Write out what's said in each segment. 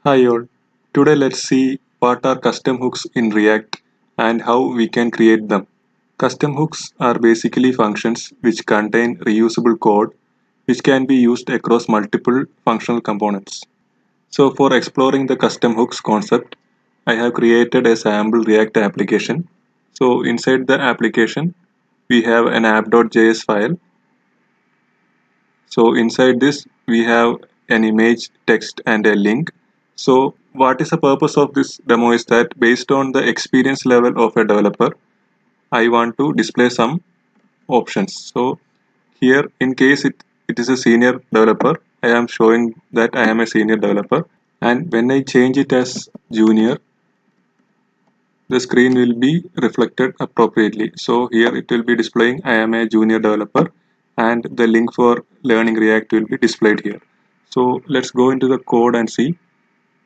Hi all. Today let's see what are custom hooks in React and how we can create them. Custom hooks are basically functions which contain reusable code which can be used across multiple functional components. So for exploring the custom hooks concept, I have created a sample React application. So inside the application, we have an app.js file. So inside this, we have an image, text, and a link. So what is the purpose of this demo is that based on the experience level of a developer, I want to display some options. So here, in case it is a senior developer, I am showing that I am a senior developer. And when I change it as junior, the screen will be reflected appropriately. So here it will be displaying I am a junior developer and the link for learning React will be displayed here. So let's go into the code and see.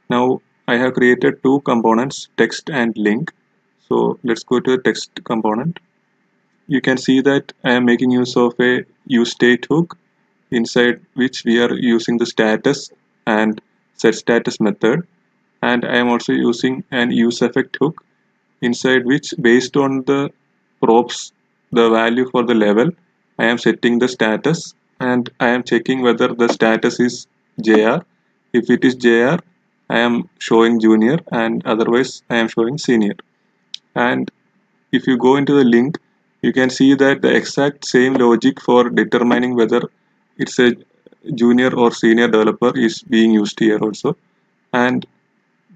Now I have created two components, text and link. So let's go to the text component. You can see that I am making use of a useState hook inside which we are using the status and setStatus method, and I am also using an useEffect hook inside which based on the props the value for the level I am setting the status and I am checking whether the status is JR. If it is JR, I am showing junior and otherwise I am showing senior. And if you go into the link, you can see that the exact same logic for determining whether it's a junior or senior developer is being used here also. And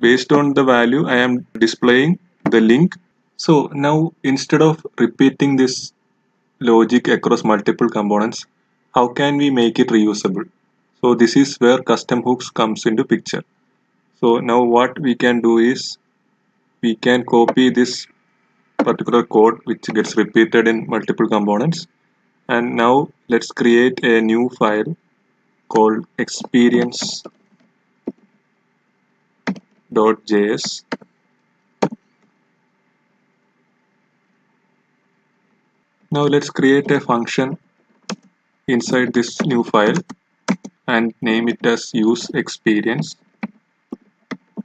based on the value, I am displaying the link. So now instead of repeating this logic across multiple components, how can we make it reusable? So this is where custom hooks comes into picture. So now what we can do is we can copy this particular code which gets repeated in multiple components, and now let's create a new file called experience.js. Now let's create a function inside this new file and name it as use experience.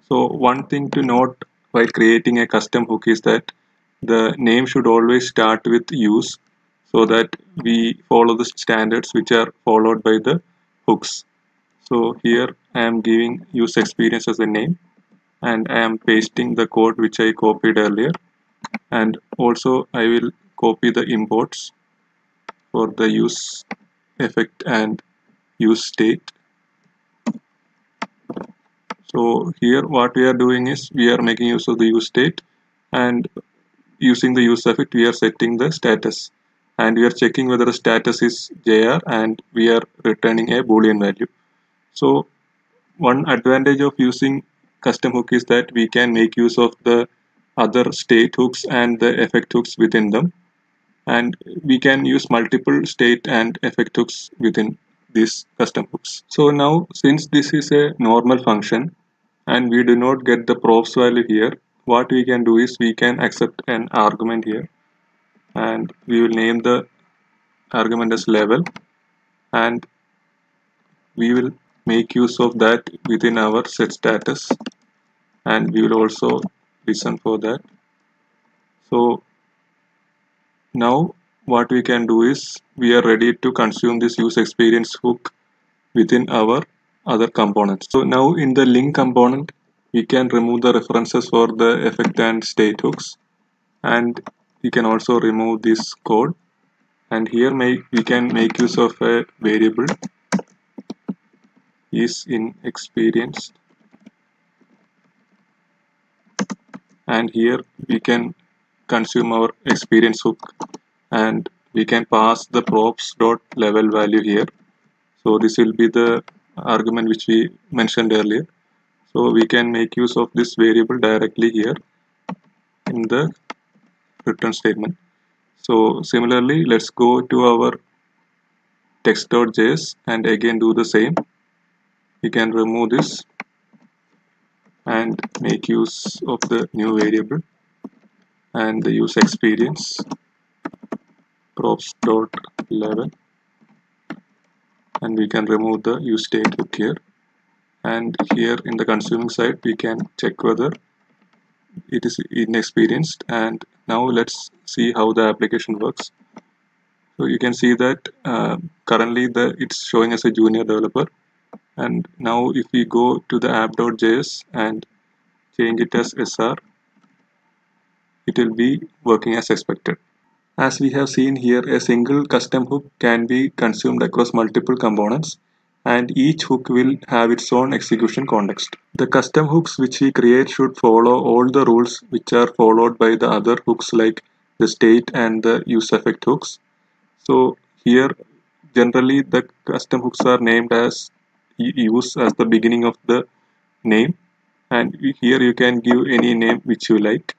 So one thing to note while creating a custom hook is that the name should always start with use so that we follow the standards which are followed by the hooks. So here I am giving use experience as a name and I am pasting the code which I copied earlier, and also I will copy the imports for the use effect and use state. So here what we are doing is we are making use of the use state, and using the use effect we are setting the status and we are checking whether the status is JR and we are returning a boolean value. So one advantage of using custom hook is that we can make use of the other state hooks and the effect hooks within them, and we can use multiple state and effect hooks within these custom hooks. So now since this is a normal function and we do not get the props value here, what we can do is we can accept an argument here and we will name the argument as level, and we will make use of that within our set status and we will also listen for that. So now what we can do is we are ready to consume this use experience hook within our other components. So now in the link component we can remove the references for the effect and state hooks, and we can also remove this code, and here we can make use of a variable is in experience, and here we can consume our experience hook and we can pass the props dot level value here. So this will be the argument which we mentioned earlier. So we can make use of this variable directly here in the return statement. So similarly, let's go to our text.js and again do the same. We can remove this and make use of the new variable and the use experience props dot level, and we can remove the use state hook here, and here in the consuming side we can check whether it is inexperienced. And now let's see how the application works. So you can see that currently it's showing as a junior developer, and now if we go to the app.js and change it as SR, it will be working as expected. As we have seen here, a single custom hook can be consumed across multiple components, and each hook will have its own execution context. The custom hooks which we create should follow all the rules which are followed by the other hooks, like the state and the use effect hooks. So here generally the custom hooks are named as use as the beginning of the name, and here you can give any name which you like,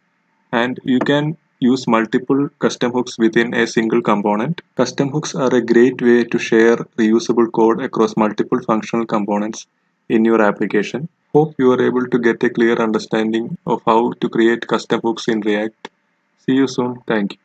and you can use multiple custom hooks within a single component. Custom hooks are a great way to share reusable code across multiple functional components in your application. Hope you are able to get a clear understanding of how to create custom hooks in React. See you soon. Thank you.